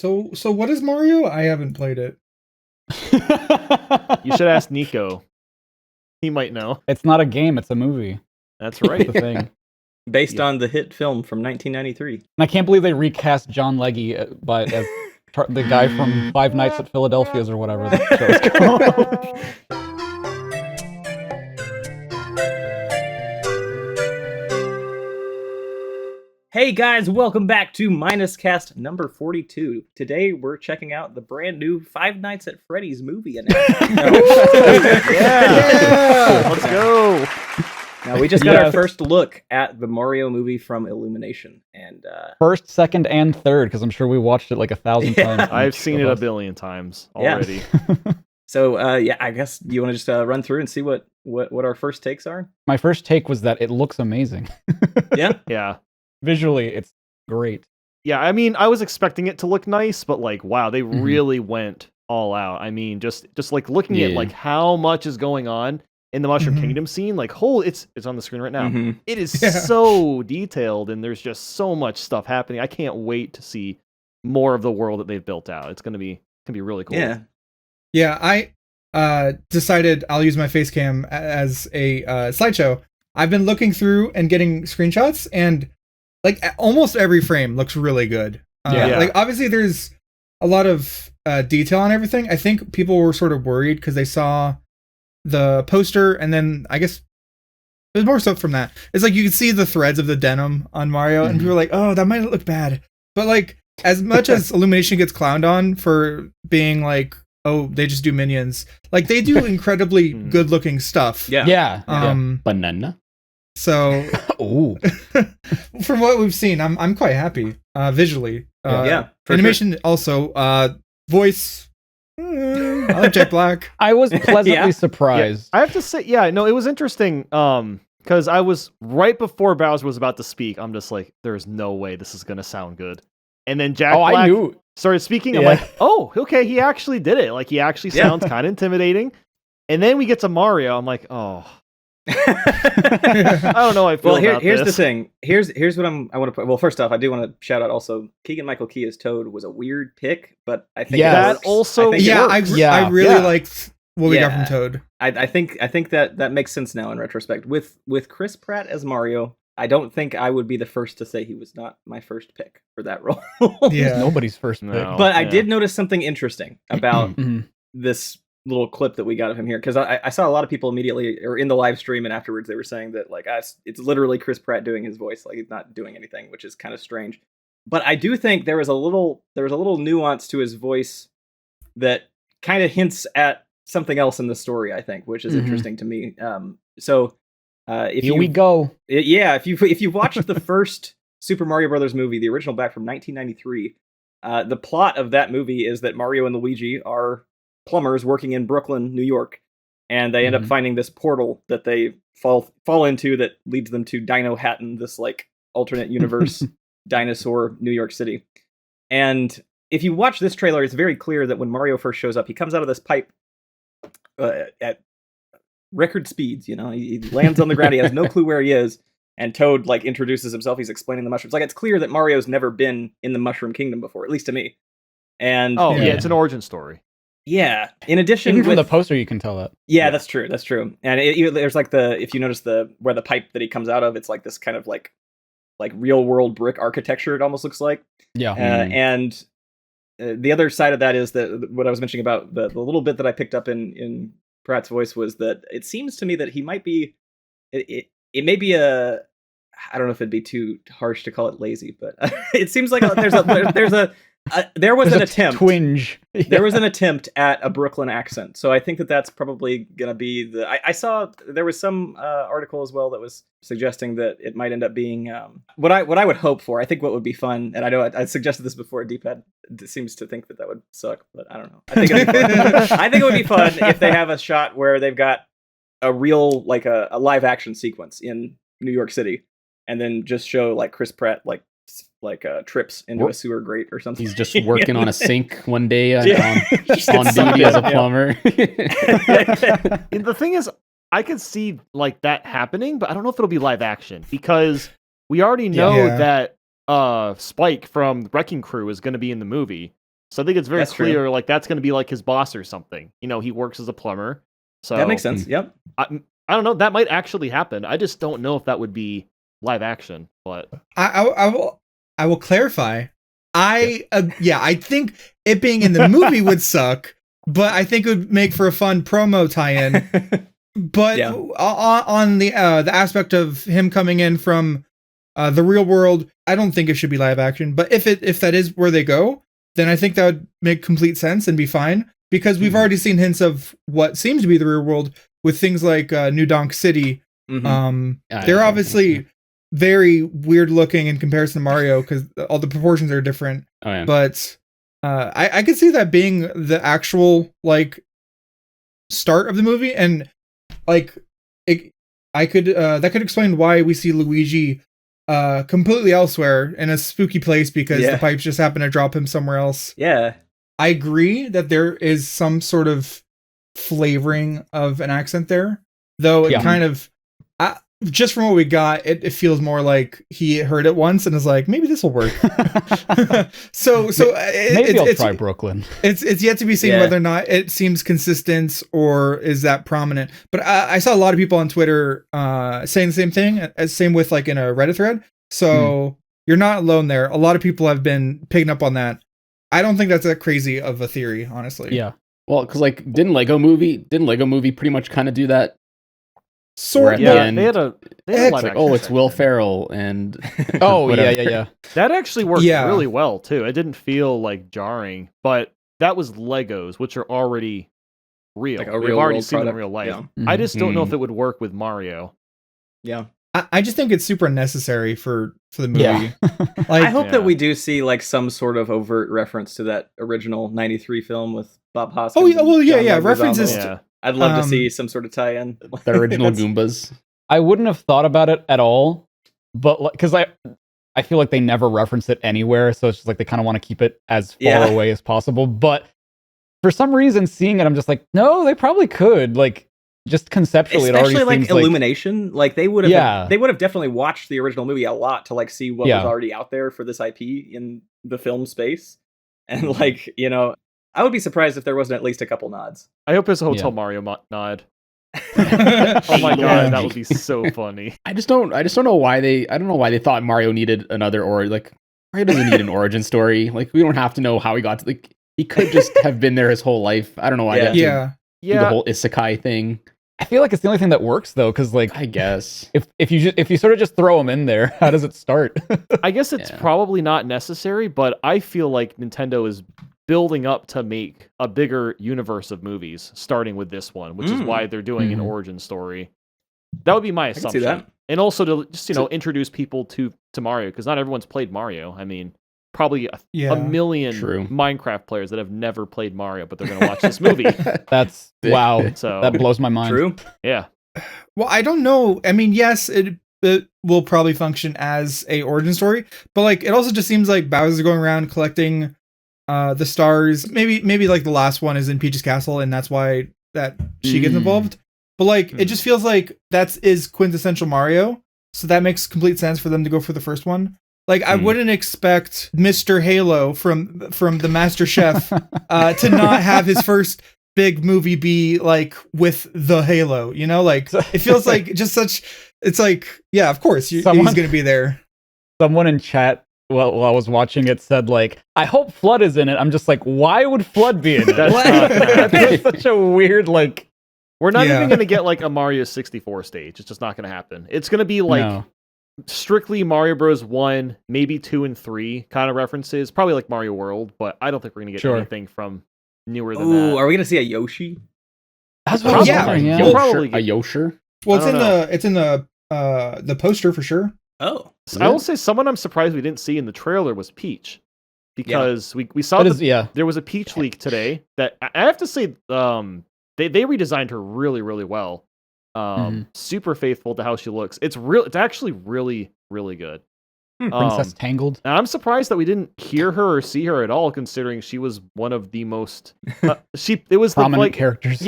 So what is Mario? I haven't played it. You should ask Nico. He might know. It's not a game, it's a movie. That's right. That's the thing. Based on the hit film from 1993. And I can't believe they recast John Leggy as the guy from Five Nights at Philadelphia's or whatever that show's called. Hey guys, welcome back to MinusCast number 42. Today we're checking out the brand new Five Nights at Freddy's movie announcement. Yeah! Let's go! Now we just got our first look at the Mario movie from Illumination, and first, second, and third, because I'm sure we watched it like 1,000 times. I've seen it a billion times already. Yeah. So I guess you want to just run through and see what our first takes are? My first take was that it looks amazing. Yeah. Visually, it's great. Yeah, I mean, I was expecting it to look nice, but like, wow, they really went all out. I mean, just like looking at like how much is going on in the Mushroom Kingdom scene, like it's on the screen right now. It is so detailed, and there's just so much stuff happening. I can't wait to see more of the world that they've built out. It's gonna be really cool. Yeah. I decided I'll use my face cam as a slideshow. I've been looking through and getting screenshots, and like almost every frame looks really good. Like obviously there's a lot of detail on everything. I think people were sort of worried because they saw the poster, and then I guess there's more stuff from that. It's like you can see the threads of the denim on Mario, and people are like, "Oh, that might look bad." But like, as much as Illumination gets clowned on for being like, "Oh, they just do minions," like they do incredibly good-looking stuff. Banana. So, from what we've seen, I'm quite happy visually. Animation also, voice. I like Jack Black. I was pleasantly surprised. I have to say, it was interesting. Because I was right before Bowser was about to speak. I'm just like, there's no way this is gonna sound good. And then Jack Black started speaking. I'm like, oh, okay, he actually did it. Like he actually sounds kind of intimidating. And then we get to Mario. I'm like, oh. I don't know. I feel here's the thing. Here's what I want to put. Well, first off, I do want to shout out also Keegan-Michael Key as Toad was a weird pick, but I think that also I really liked what we got from Toad. I think that makes sense now in retrospect. With Chris Pratt as Mario, I don't think I would be the first to say he was not my first pick for that role. Nobody's first pick. But I did notice something interesting about this little clip that we got of him here, because I saw a lot of people immediately or in the live stream and afterwards they were saying that like it's literally Chris Pratt doing his voice, like he's not doing anything, which is kind of strange. But I do think there was a little nuance to his voice that kind of hints at something else in the story, I think, which is interesting to me. If you watched the first Super Mario Brothers movie, the original back from 1993, the plot of that movie is that Mario and Luigi are plumbers working in Brooklyn, New York, and they end up finding this portal that they fall into that leads them to Dino Hatton, this like alternate universe dinosaur New York City. And if you watch this trailer, it's very clear that when Mario first shows up, he comes out of this pipe at record speeds. You know, he lands on the ground, he has no clue where he is, and Toad like introduces himself. He's explaining the mushrooms. Like it's clear that Mario's never been in the Mushroom Kingdom before, at least to me. And it's an origin story. Yeah. In addition, even from the poster, you can tell that. Yeah, that's true. That's true. And there's like if you notice where the pipe that he comes out of, it's like this kind of like real world brick architecture. It almost looks like. Yeah. And the other side of that is that what I was mentioning about the little bit that I picked up in Pratt's voice was that it seems to me that he might be. It may be a. I don't know if it'd be too harsh to call it lazy, but it seems like there was an attempt. Twinge. There was an attempt at a Brooklyn accent, so I think that's probably gonna be the. I saw there was some article as well that was suggesting that it might end up being what I would hope for. I think what would be fun, and I know I suggested this before. D-pad seems to think that would suck, but I don't know. I think it'd be fun. I think it would be fun if they have a shot where they've got a real like a live action sequence in New York City, and then just show like Chris Pratt like trips into a sewer grate or something. He's just working on a sink one day on duty as a plumber. The thing is, I could see like that happening, but I don't know if it'll be live action because we already know that Spike from Wrecking Crew is going to be in the movie. So I think it's very That's clear, true. like that's going to be like his boss or something. You know, he works as a plumber. So That makes sense. Yep. I don't know. That might actually happen. I just don't know if that would be live action. But I will clarify. I think it being in the movie would suck, but I think it would make for a fun promo tie-in. But Yeah. on the aspect of him coming in from the real world, I don't think it should be live action. But if that is where they go, then I think that would make complete sense and be fine, because we've already seen hints of what seems to be the real world with things like New Donk City. They're obviously very weird looking in comparison to Mario because all the proportions are different. Oh, yeah. But I could see that being the actual like start of the movie, and like that could explain why we see Luigi completely elsewhere in a spooky place, because the pipes just happen to drop him somewhere else. Yeah. I agree that there is some sort of flavoring of an accent there, though it kind of, just from what we got, it feels more like he heard it once and is like, maybe this will work. so maybe I'll try Brooklyn. It's yet to be seen whether or not it seems consistent or is that prominent. But I saw a lot of people on Twitter saying the same thing, same with like in a Reddit thread. So you're not alone there. A lot of people have been picking up on that. I don't think that's that crazy of a theory, honestly. Yeah. Well, because like didn't Lego Movie pretty much kind of do that? Sort of. Yeah, they had a it's like, oh, it's Will Ferrell and yeah. That actually worked really well too. It didn't feel like jarring, but that was Legos, which are already real. Like We've already seen them in real life. Yeah. I just don't know if it would work with Mario. Yeah. I just think it's super necessary for the movie. Yeah. Like, I hope that we do see like some sort of overt reference to that original '93 film with Bob Hoskins. Oh yeah, well yeah, John Leguizamo. references. I'd love to see some sort of tie-in. the original Goombas. I wouldn't have thought about it at all, but because I feel like they never reference it anywhere, so it's just like they kind of want to keep it as far away as possible. But for some reason, seeing it, I'm just like, no, they probably could. Like, just conceptually, especially it already like seems Illumination. Like they would have, they would have definitely watched the original movie a lot to like see what was already out there for this IP in the film space, and like I would be surprised if there wasn't at least a couple nods. I hope there's a Hotel Mario nod. Oh my god, that would be so funny. I don't know why they thought Mario needed another, or like Mario doesn't need an origin story. Like we don't have to know how he got to, like he could just have been there his whole life. I don't know why. Do the whole isekai thing. I feel like it's the only thing that works though, because like I guess if you sort of just throw him in there, how does it start? I guess it's probably not necessary, but I feel like Nintendo is building up to make a bigger universe of movies, starting with this one, which is why they're doing an origin story. That would be my assumption. And also to just introduce people to Mario, because not everyone's played Mario. I mean, probably a million Minecraft players that have never played Mario, but they're going to watch this movie. That's wow. So that blows my mind. True. Yeah. Well, I don't know. I mean, yes, it will probably function as a origin story, but like it also just seems like Bowser's going around collecting the stars. Maybe like the last one is in Peach's castle, and that's why that she gets involved. But like it just feels like is quintessential Mario, so that makes complete sense for them to go for the first one. Like I wouldn't expect Mr. Halo from the Master Chef to not have his first big movie be like with the Halo. Like it feels like just such. It's like of course he's gonna be there. Someone in chat, while I was watching it, said like, I hope Flood is in it. I'm just like, why would Flood be in it? That's such a weird like. We're not even going to get like a Mario 64 stage. It's just not going to happen. It's going to be like strictly Mario Bros. 1, maybe 2 and 3 kind of references. Probably like Mario World, but I don't think we're going to get anything from newer than that. Are we going to see a Yoshi? That's what probably a Yoshi. Well, it's in the poster for sure. Oh. So I will say someone I'm surprised we didn't see in the trailer was Peach. Because we saw there was a Peach leak today that I have to say they redesigned her really, really well. Super faithful to how she looks. It's actually really, really good. Princess Tangled. And I'm surprised that we didn't hear her or see her at all, considering she was one of the most it was prominent characters.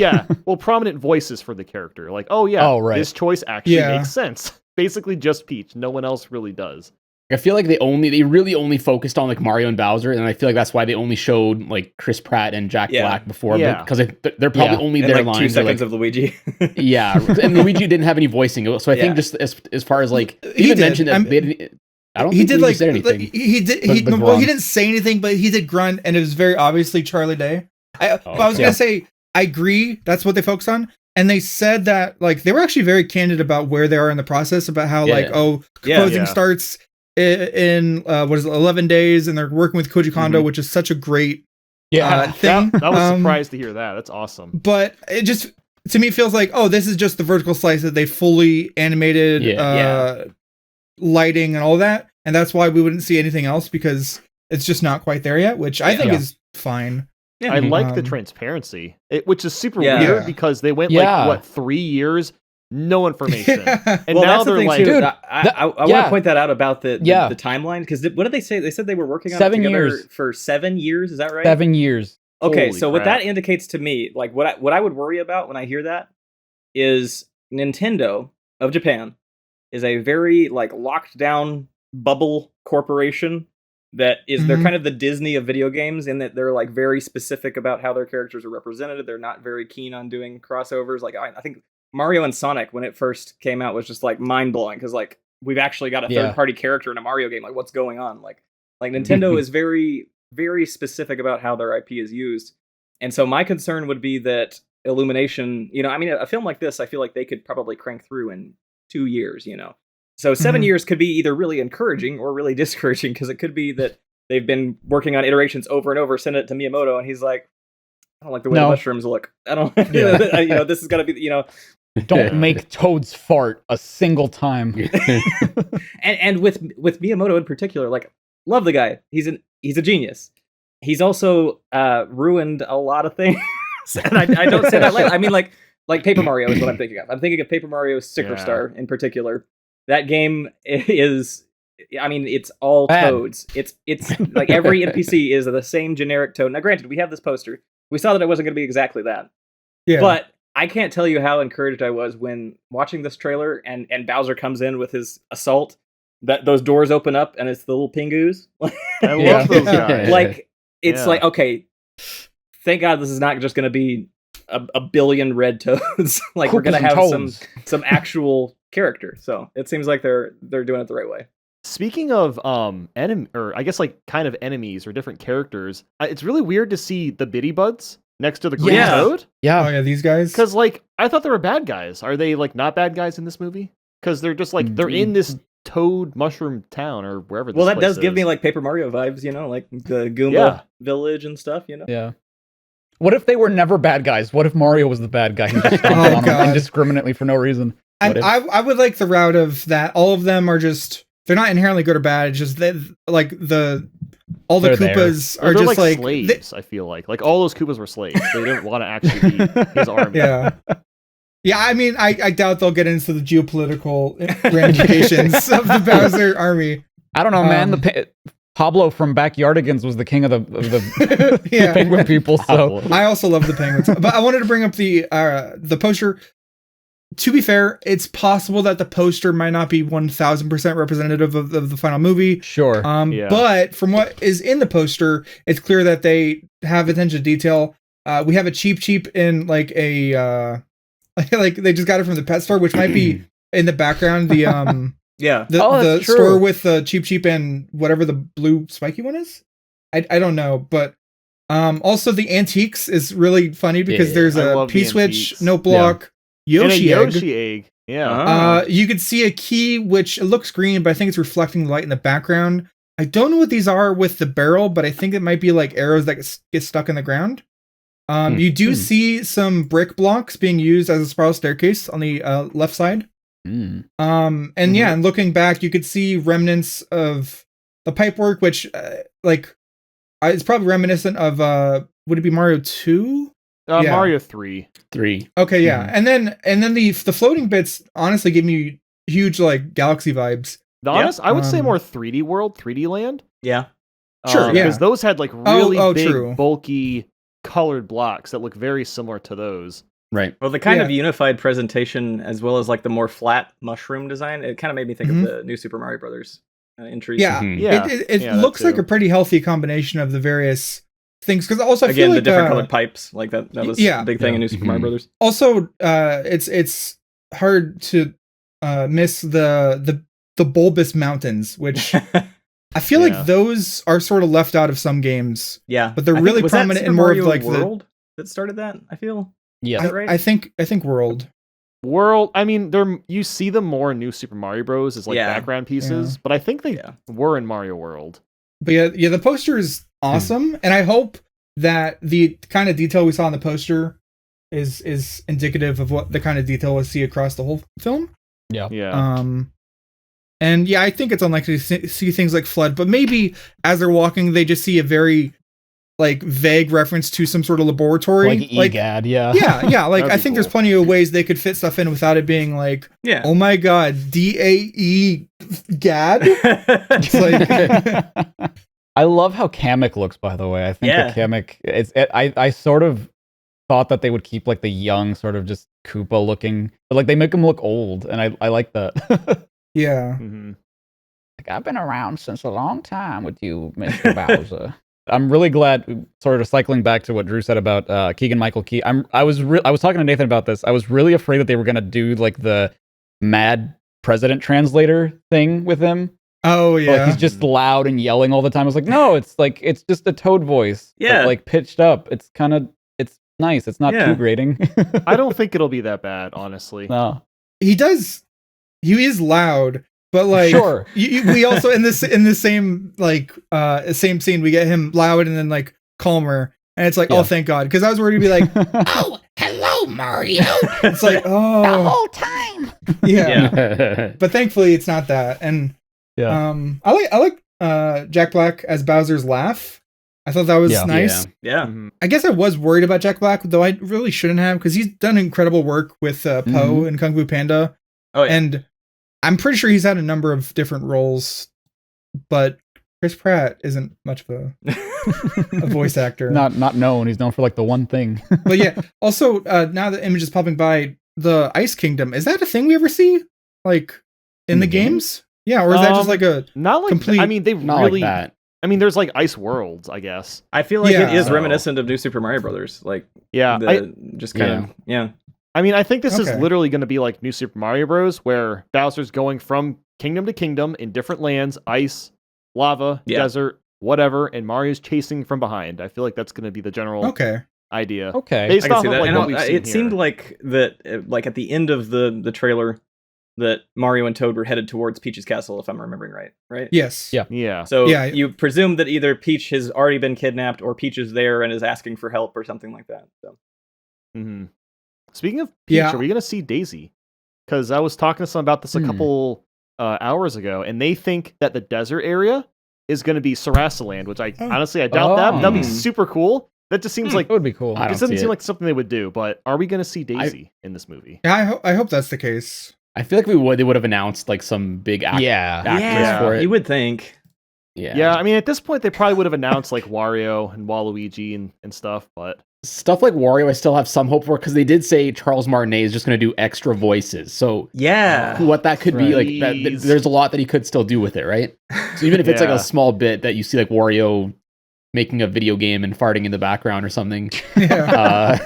Prominent voices for the character. Like, this choice actually makes sense. Basically just Peach. No one else really does. I feel like they really only focused on like Mario and Bowser, and I feel like that's why they only showed like Chris Pratt and Jack Black before, because they're probably only and their like lines 2 seconds like, of Luigi. Yeah, and Luigi didn't have any voicing, so I think just as far as like he even mentioned that they didn't. I don't think Luigi said anything. He did. Well, he didn't say anything, but he did grunt, and it was very obviously Charlie Day. I was gonna say I agree. That's what they focused on. And they said that like they were actually very candid about where they are in the process, about how composing starts in 11 days, and they're working with Koji Kondo, which is such a great thing. That was surprised to hear that. That's awesome. But it just to me feels like, oh, this is just the vertical slice that they fully animated lighting and all that, and that's why we wouldn't see anything else, because it's just not quite there yet, which I think is fine. I like the transparency, which is super weird because they went like what 3 years, no information, and now they're like, dude, I want to point that out about the timeline, because what did they say? They said they were working on it together for 7 years. Is that right? 7 years. Okay, so what that indicates to me, like what I would worry about when I hear that is Nintendo of Japan is a very like locked down bubble corporation. That is, they're kind of the Disney of video games, in that they're like very specific about how their characters are represented. They're not very keen on doing crossovers. Like I think Mario and Sonic, when it first came out, was just like mind blowing, because like we've actually got a third party character in a Mario game. Like what's going on? Like Nintendo is very, very specific about how their IP is used, and so my concern would be that Illumination, I mean, a film like this, I feel like they could probably crank through in 2 years, So 7 years could be either really encouraging or really discouraging, because it could be that they've been working on iterations over and over, send it to Miyamoto, and he's like, I don't like the way the mushrooms look. I don't, this is going to be, Don't make toads fart a single time. and with Miyamoto in particular, like, love the guy. He's a genius. He's also ruined a lot of things, and I don't say that lightly. I mean, like Paper Mario is what I'm thinking of. I'm thinking of Paper Mario Sticker Star in particular. That game is, I mean, it's all toads. It's like every NPC is the same generic toad. Now, granted, we have this poster. We saw that it wasn't going to be exactly that. Yeah. But I can't tell you how encouraged I was when watching this trailer and Bowser comes in with his assault. That those doors open up and it's the little pingoos. I love those guys. Like, it's like, okay, thank God this is not just going to be a billion red toads. Like, we're going to have some actual character. So it seems like they're doing it the right way. Speaking of enemy, or I guess like kind of enemies or different characters, it's really weird to see the Bitty Buds next to the Green Toad. Yeah. Oh yeah, these guys. Because like I thought they were bad guys. Are they like not bad guys in this movie? Because they're just like they're in this toad mushroom town or wherever. This that does give me like Paper Mario vibes, like the Goomba village and stuff. Yeah. What if they were never bad guys? What if Mario was the bad guy and just on them indiscriminately for no reason? And I would like the route of that. All of them are just, they're not inherently good or bad. It's just that like all the Koopas are just like slaves. I feel like all those Koopas were slaves. They didn't want to actually be his army. Yeah. I mean, I doubt they'll get into the geopolitical ramifications of the Bowser army. I don't know, man. Pablo from Backyardigans was the king of the penguin people. So I also love the penguins. But I wanted to bring up the poster. To be fair, it's possible that the poster might not be 1000% representative of the final movie. Sure. But from what is in the poster, it's clear that they have attention to detail. We have a cheap in like a like they just got it from the pet store, which might be in the background. The the store with the cheap and whatever the blue spiky one is. I don't know, but also the antiques is really funny because there's a P-switch, note block. Yoshi egg. Yeah. You could see a key, which it looks green, but I think it's reflecting light in the background. I don't know what these are with the barrel, but I think it might be like arrows that get stuck in the ground. You do see some brick blocks being used as a spiral staircase on the left side. And looking back, you could see remnants of the pipework, which it's probably reminiscent of would it be Mario 2? Mario 3. Okay, yeah. And then the floating bits honestly give me huge like galaxy vibes. I would say more 3D World, 3D Land. Yeah. Sure, because those had like really big, bulky, colored blocks that look very similar to those. Right. Well, the kind of unified presentation, as well as like the more flat mushroom design, it kind of made me think of the new Super Mario Brothers. entries. Yeah, it looks like a pretty healthy combination of the various things. Because also, I feel like the different colored pipes, like that was a big thing in New Super Mario Brothers. Also, it's hard to miss the bulbous mountains, which I feel like those are sort of left out of some games. Yeah, but they're really prominent in more of like World that started that. I feel. Yeah, right? I think World. I mean, you see them more in New Super Mario Bros. As like background pieces, but I think they were in Mario World. But yeah, the poster is awesome, and I hope that the kind of detail we saw in the poster is indicative of what the kind of detail we'll see across the whole film. Yeah. And yeah, I think it's unlikely to see things like flood, but maybe as they're walking, they just see a very like vague reference to some sort of laboratory, like EGAD, yeah. Like I think there's plenty of ways they could fit stuff in without it being like, oh my god, DAE GAD. It's like, I love how Kamek looks. By the way, I think the Kamek. I sort of thought that they would keep like the young, sort of just Koopa looking, but like they make him look old, and I like that. Yeah. Like I've been around since a long time with you, Mr. Bowser. I'm really glad, sort of cycling back to what Drew said about Keegan-Michael Key. I was talking to Nathan about this. I was really afraid that they were going to do like the mad president translator thing with him. Oh yeah. Like he's just loud and yelling all the time. I was like, no, it's just a Toad voice. Yeah. But, like pitched up. It's nice. It's not too grating. I don't think it'll be that bad, honestly. No. He is loud, but like sure. We also in the same like same scene we get him loud and then like calmer, and it's like oh thank God, because I was worried to be like oh hello Mario. It's like oh the whole time. Yeah. But thankfully it's not that, and I like Jack Black as Bowser's laugh. I thought that was nice. Yeah. I guess I was worried about Jack Black, though I really shouldn't have, because he's done incredible work with Poe and Kung Fu Panda. Oh, yeah. And I'm pretty sure he's had a number of different roles, but Chris Pratt isn't much of a voice actor. Not known. He's known for like the one thing. But yeah, also now the image is popping by, the Ice Kingdom. Is that a thing we ever see? Like in the games? Yeah, or is that just like a not like complete? I mean, they not really. Like that. I mean, there's like Ice Worlds, I guess. I feel like it is reminiscent of New Super Mario Brothers. Like just kind of I mean, I think this is literally going to be like New Super Mario Bros., where Bowser's going from kingdom to kingdom in different lands, ice, lava, desert, whatever, and Mario's chasing from behind. I feel like that's going to be the general idea. Okay, based I off can see of that. like what we've seen it seemed like that, like at the end of the trailer, that Mario and Toad were headed towards Peach's castle, if I'm remembering right. Right? Yes. Yeah. So you presume that either Peach has already been kidnapped or Peach is there and is asking for help or something like that. So. Mm-hmm. Speaking of Peach, are we going to see Daisy? Because I was talking to someone about this a couple hours ago, and they think that the desert area is going to be Sarasaland, which honestly I doubt that. That'd be super cool. That just seems like it would be cool. It doesn't seem like something they would do. But are we going to see Daisy in this movie? Yeah, I hope that's the case. I feel like they would have announced like some big actors for it. You would think. Yeah. I mean, at this point, they probably would have announced like Wario and Waluigi and stuff, but stuff like Wario, I still have some hope for, because they did say Charles Martinet is just going to do extra voices. So what that could be like, there's a lot that he could still do with it, right? So even if it's like a small bit that you see like Wario making a video game and farting in the background or something, I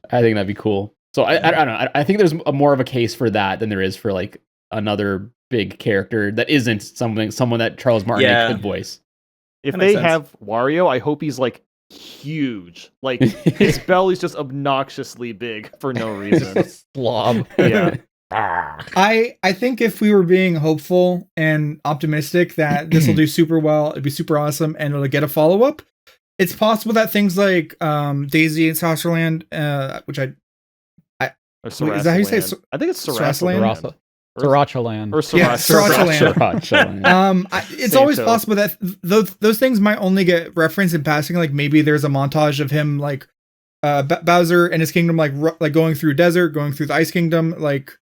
think that'd be cool. So I don't know. I think there's more of a case for that than there is for like another big character that isn't someone that Charles Martinet could voice. If they have Wario, I hope he's like huge. Like his belly's just obnoxiously big for no reason. Slob. Yeah. I think if we were being hopeful and optimistic that this will do super well, it'd be super awesome, and it'll get a follow-up, it's possible that things like Daisy and Saucerland, which is that how you say it? I think it's Sarasaland. Srirachaland. Or Srirachaland. It's always possible that those things might only get referenced in passing. Like maybe there's a montage of him like Bowser and his kingdom like going through desert, going through the Ice Kingdom. Like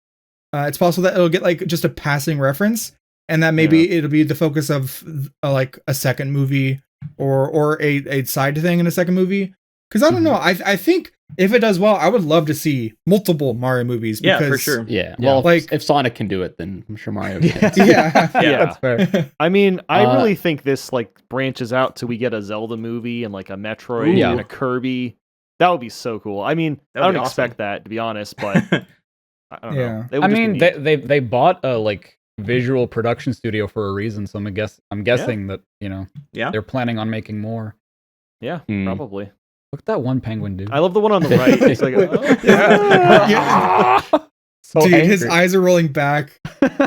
it's possible that it'll get like just a passing reference, and that maybe it'll be the focus of like a second movie or a side thing in a second movie. Because I don't know, I think if it does well, I would love to see multiple Mario movies. Because, yeah, for sure. Yeah. Well, like if Sonic can do it, then I'm sure Mario can. Yeah. That's fair. I mean, I really think this like branches out to we get a Zelda movie and like a Metroid and a Kirby. That would be so cool. I mean, I don't expect that, to be honest, but I don't know. I mean, they bought a like visual production studio for a reason, so I'm guessing that, you know, they're planning on making more. Yeah, probably. Look at that one penguin, dude. I love the one on the right. It's like, So dude, angry. His eyes are rolling back.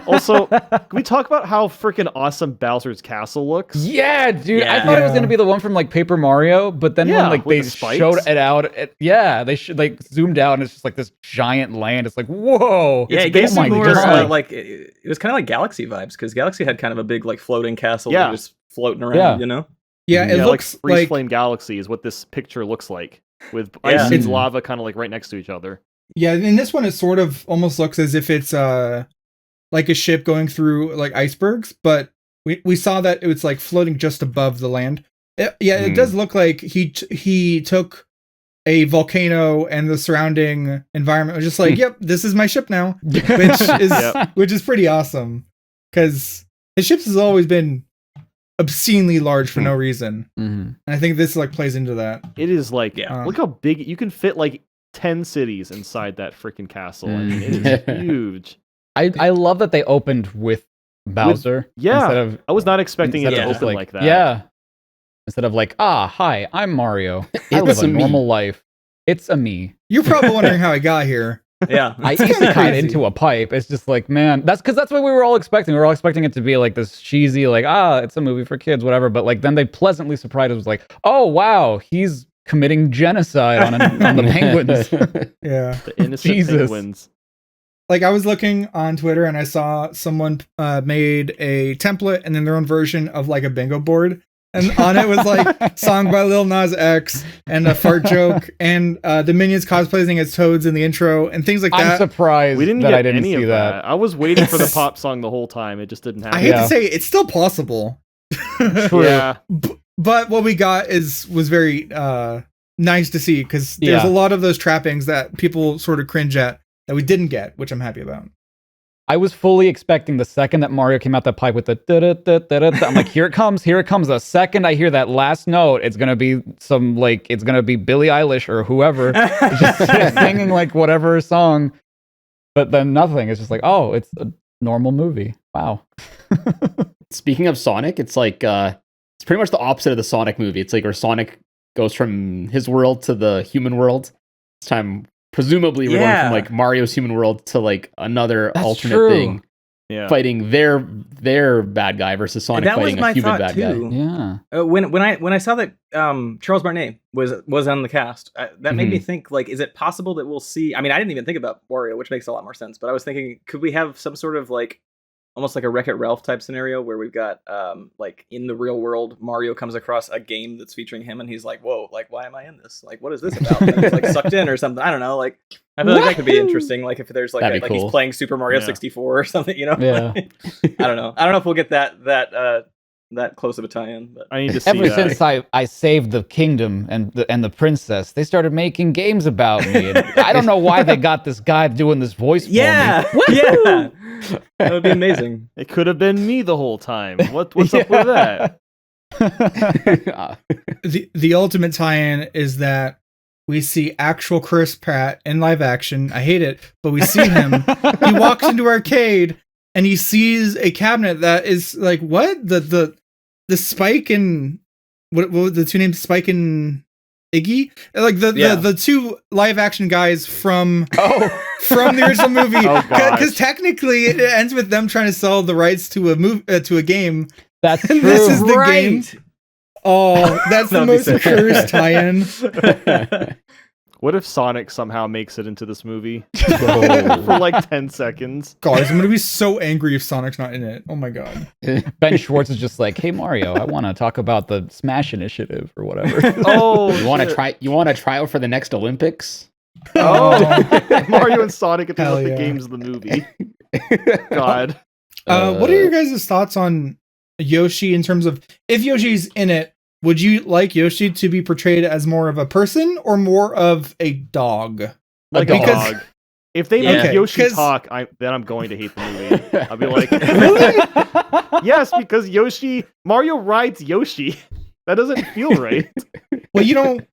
Also, can we talk about how freaking awesome Bowser's castle looks? Yeah, dude. I thought it was gonna be the one from like Paper Mario, but then when like they showed it out, they like zoomed out and it's just like this giant land. It's like, whoa. Yeah, it gave me more like it was kind of like Galaxy vibes, because Galaxy had kind of a big like floating castle that was just floating around, you know? Yeah, it looks like Freeze Flame Galaxy is what this picture looks like, with ice and lava kind of like right next to each other. Yeah, in this one, it sort of almost looks as if it's like a ship going through like icebergs, but we saw that it was like floating just above the land. It does look like he took a volcano and the surrounding environment was just like, yep, this is my ship now, which is pretty awesome, because his ships has always been obscenely large for no reason, and I think this like plays into that. It is like, look how big you can fit, like 10 cities inside that freaking castle. I mean, it is huge. I love that they opened with Bowser. I was not expecting it to open like that. Yeah. Instead of like, hi, I'm Mario. I live a normal life. It's a me. You're probably wondering how I got here. Yeah. I easily cut into a pipe. It's just like, man, that's what we were all expecting. We were all expecting it to be like this cheesy, like, it's a movie for kids, whatever. But like, then they pleasantly surprised us, like, oh, wow, he's committing genocide on the penguins. Yeah. The innocent penguins. Like, I was looking on Twitter and I saw someone made a template and then their own version of like a bingo board. And on it was like song by Lil Nas X and a fart joke and the Minions cosplaying as Toads in the intro and things like that. I'm surprised we didn't that get I didn't any see of that. I was waiting for the pop song the whole time. It just didn't happen. I hate to say it's still possible. True. Yeah. But what we got was very nice to see, because there's a lot of those trappings that people sort of cringe at that we didn't get, which I'm happy about. I was fully expecting the second that Mario came out that pipe with the da-da-da-da-da, I'm like, here it comes. The second I hear that last note, it's gonna be it's gonna be Billie Eilish or whoever just singing like whatever song. But then nothing. It's just like, oh, it's a normal movie. Wow. Speaking of Sonic, it's like it's pretty much the opposite of the Sonic movie. It's like where Sonic goes from his world to the human world. This time, presumably, we're going from like Mario's human world to like another alternate thing. Yeah. Fighting their bad guy versus Sonic fighting a human bad guy. Yeah. When I saw that Charles Martinet was on the cast, that made me think, like, is it possible that we'll see? I mean, I didn't even think about Wario, which makes a lot more sense. But I was thinking, could we have some sort of like almost like a Wreck-It Ralph type scenario where we've got like in the real world, Mario comes across a game that's featuring him and he's like, whoa, like, why am I in this? Like, what is this about? And he's like sucked in or something. I don't know. Like, I feel like that could be interesting. Like if there's like cool. He's playing Super Mario 64 or something, you know? Yeah. I don't know. I don't know if we'll get that close of a tie-in. But I need to see Ever since I saved the kingdom and the princess, they started making games about me. And I don't know why they got this guy doing this voice for me. Yeah. That would be amazing. It could have been me the whole time. What's up with that? The ultimate tie-in is that we see actual Chris Pratt in live action. I hate it, but we see him. He walks into arcade and he sees a cabinet that is like, what? The Spike and what were the two names? Spike and Iggy? Like the two live action guys from the original movie. Because technically it ends with them trying to sell the rights to a game. That's true. This is the game. Oh, that's the most cursed tie-in. What if Sonic somehow makes it into this movie for like 10 seconds? Guys, I'm gonna be so angry if Sonic's not in it. Oh my god. Ben Schwartz is just like, hey Mario, I want to talk about the Smash Initiative or whatever. You want to try out for the next Olympics? Mario and Sonic at the games of the movie. God. What are your guys' thoughts on Yoshi in terms of if Yoshi's in it? would you like Yoshi to be portrayed as more of a person or more of a dog? Like a dog. If they make Yoshi talk, then I'm going to hate the movie. I'll be like, really? Yes, because Mario rides Yoshi. That doesn't feel right. Well, you don't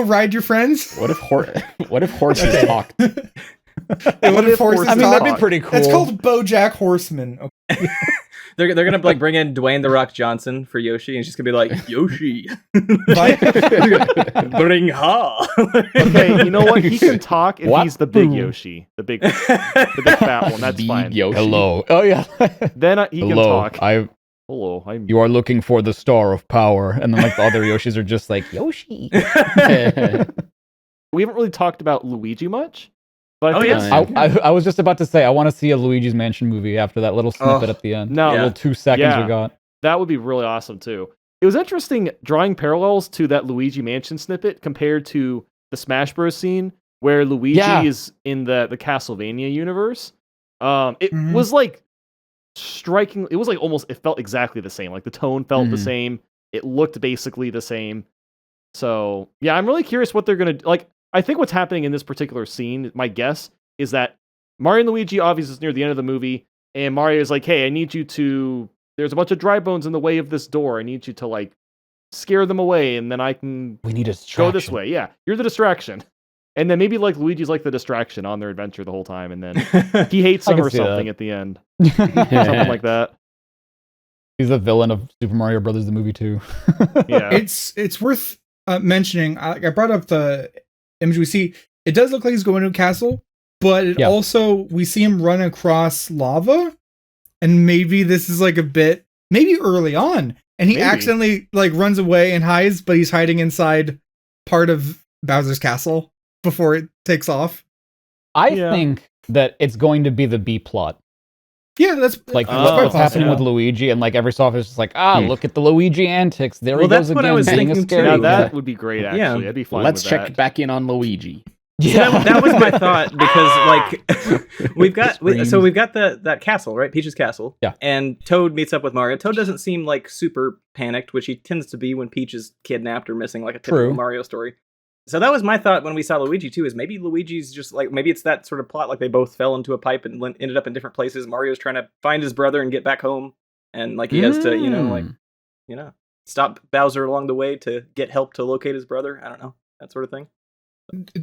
ride your friends? What if horses talked? What if horses talk? I mean, that'd be pretty cool. It's called BoJack Horseman. Okay. They're gonna like bring in Dwayne the Rock Johnson for Yoshi, and she's gonna be like, Yoshi, bring ha. Okay, you know what? He can talk if he's the big Yoshi, the big fat one. That's fine. Yoshi. Hello. Oh yeah. Then he can talk. Hello. You are looking for the star of power, and then like the other Yoshis are just like Yoshi. We haven't really talked about Luigi much. But I was just about to say I want to see a Luigi's Mansion movie after that little snippet at the end. No, little 2 seconds we got. That would be really awesome too. It was interesting drawing parallels to that Luigi Mansion snippet compared to the Smash Bros. Scene where Luigi is in the Castlevania universe. It was like striking. It was like it felt exactly the same. Like the tone felt the same. It looked basically the same. So yeah, I'm really curious what they're gonna like. I think what's happening in this particular scene, my guess, is that Mario and Luigi obviously is near the end of the movie, and Mario is like, hey, I need you to... There's a bunch of dry bones in the way of this door. I need you to, like, scare them away, and then I can go this way. Yeah, you're the distraction. And then maybe, like, Luigi's, like, the distraction on their adventure the whole time, and then he hates them or something at the end. Something like that. He's the villain of Super Mario Brothers, the movie, too. Yeah. It's worth mentioning. I brought up the image we see. It does look like he's going to a castle, but it also, we see him run across lava, and maybe this is like a bit, maybe early on, and he accidentally like runs away and hides, but he's hiding inside part of Bowser's castle before it takes off. I think that it's going to be the B plot. Yeah, that's like what's happening with Luigi, and like every soft is just like, look at the Luigi antics. There he goes again. What I was thinking too. Now that would be great. Actually, I'd be fine. Let's with check that. back in on Luigi. Yeah, that was my thought, because like we've got that castle, right? Peach's castle. Yeah. And Toad meets up with Mario. Toad doesn't seem like super panicked, which he tends to be when Peach is kidnapped or missing, like a typical Mario story. So that was my thought when we saw Luigi too, is maybe Luigi's just like, maybe it's that sort of plot, like they both fell into a pipe and ended up in different places. Mario's trying to find his brother and get back home, and like he has to, stop Bowser along the way to get help to locate his brother. I don't know, that sort of thing.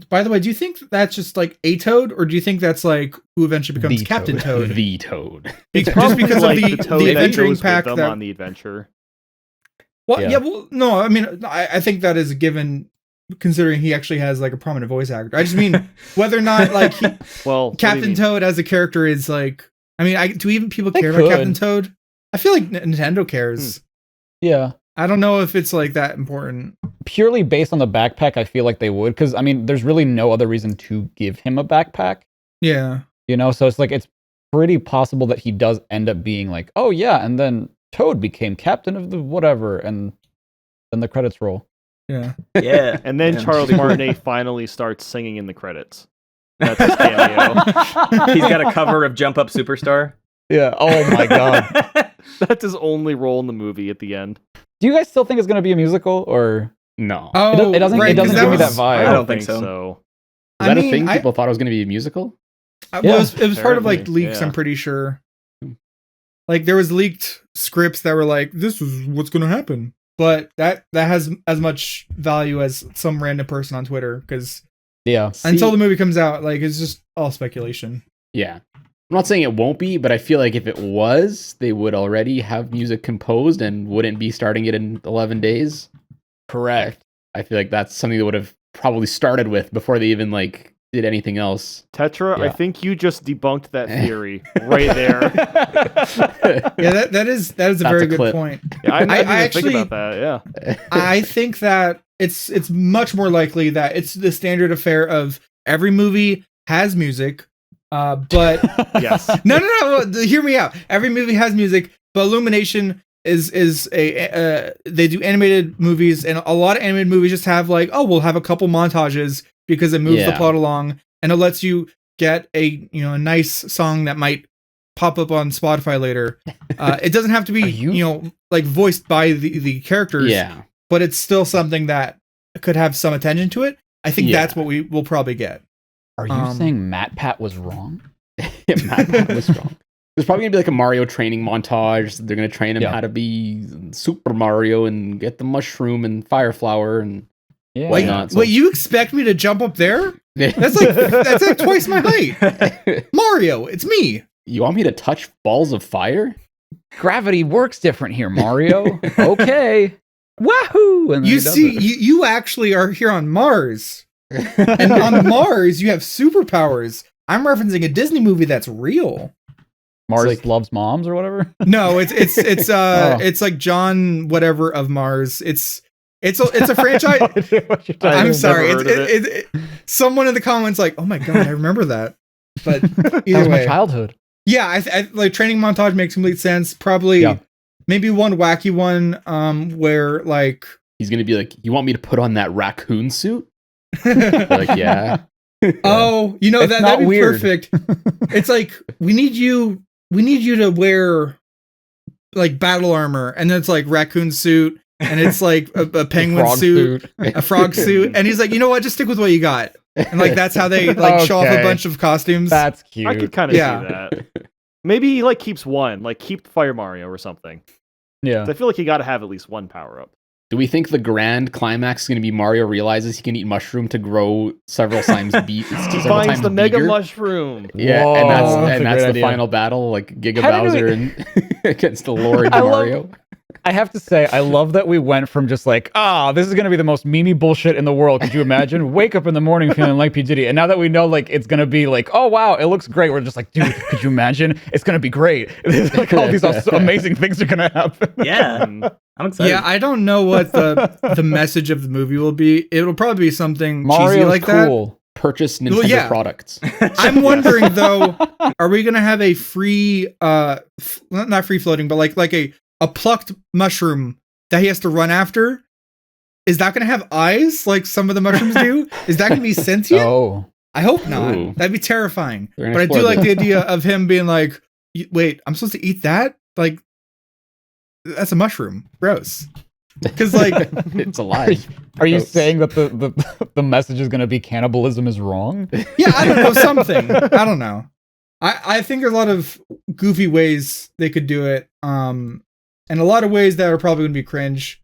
By the way, do you think that's just like a Toad, or do you think that's like who eventually becomes Captain Toad? The Toad. Just because of the adventuring pack that on the adventure. Well, well, no, I mean, I think that is a given, considering he actually has like a prominent voice actor. I just mean whether or not like Captain Toad as a character is like, I mean, do even people care about Captain Toad? I feel like Nintendo cares. Yeah. I don't know if it's like that important. Purely based on the backpack, I feel like they would, because I mean, there's really no other reason to give him a backpack. Yeah. So it's like, it's pretty possible that he does end up being like, oh yeah, and then Toad became captain of the whatever, and then the credits roll. Yeah. Yeah. And then Charles Martinet finally starts singing in the credits. That's his cameo. He's got a cover of Jump Up Superstar. Yeah. Oh my god. That's his only role in the movie at the end. Do you guys still think it's going to be a musical, or no? Oh, it doesn't give me that vibe. I don't think so. Is that a thing? People thought it was going to be a musical? Well, it was part of like leaks. I'm pretty sure. Like there was leaked scripts that were like, "This is what's going to happen," but that has as much value as some random person on Twitter, because until the movie comes out, like it's just all speculation. Yeah. I'm not saying it won't be, but I feel like if it was, they would already have music composed and wouldn't be starting it in 11 days. Correct. I feel like that's something that would have probably started with before they even like did anything else. Tetra, I think you just debunked that theory right there. Yeah, that is a very good point. Yeah, I actually think about that. Yeah, I think that it's much more likely that it's the standard affair of every movie has music. But yes, no, hear me out. Every movie has music, but Illumination is a they do animated movies, and a lot of animated movies just have like, we'll have a couple montages because it moves the plot along, and it lets you get a nice song that might pop up on Spotify later. It doesn't have to be, like voiced by the characters. Yeah. But it's still something that could have some attention to it. I think that's what we will probably get. Are you saying MatPat was wrong? Yeah, MatPat was wrong. There's probably gonna be like a Mario training montage. They're gonna train him how to be Super Mario and get the mushroom and fire flower and whatnot. Wait, you expect me to jump up there? That's like twice my height. Mario, it's me. You want me to touch balls of fire? Gravity works different here, Mario. Okay. Wahoo! And you see, you actually are here on Mars. And on Mars, you have superpowers. I'm referencing a Disney movie that's real. Mars loves moms or whatever. No, it's like John whatever of Mars. It's a franchise. I'm sorry. Someone in the comments like, oh my god, I remember that. But either way, my childhood. Yeah, I like training montage makes complete sense. Probably maybe one wacky one where like he's gonna be like, you want me to put on that raccoon suit? Like, yeah. Oh, that'd be weird. Perfect. It's like we need you to wear like battle armor, and then it's like raccoon suit, and it's like a penguin suit, a frog suit, and he's like, you know what, just stick with what you got. And like that's how they like show off a bunch of costumes. That's cute. I could kind of see that. Maybe he like keeps one, like keep Fire Mario or something. Yeah. I feel like you got to have at least one power up. Do we think the grand climax is going to be Mario realizes he can eat mushroom to grow several times He finds the mega mushroom. Yeah, whoa, and that's the final battle, like Giga Bowser and against the Lord Mario. I have to say, I love that we went from just like, this is going to be the most memey bullshit in the world. Could you imagine? Wake up in the morning feeling like P. Diddy. And now that we know, like, it's going to be like, oh, wow, it looks great. We're just like, dude, could you imagine? It's going to be great. It's like all these amazing things are going to happen. Yeah. I'm excited. Yeah, I don't know what the message of the movie will be. It'll probably be something cheesy like that. Purchase Nintendo products. I'm wondering, though, are we going to have a free, not free floating, but like a plucked mushroom that he has to run after? Is that going to have eyes like some of the mushrooms do? Is that going to be sentient? Oh, I hope not. Ooh. That'd be terrifying. But I do like the idea of him being like, wait, I'm supposed to eat that? Like, that's a mushroom. Gross. Because like it's alive. Are you saying that the message is going to be cannibalism is wrong? Yeah, I don't know, something. I don't know. I think there's a lot of goofy ways they could do it. And a lot of ways that are probably going to be cringe.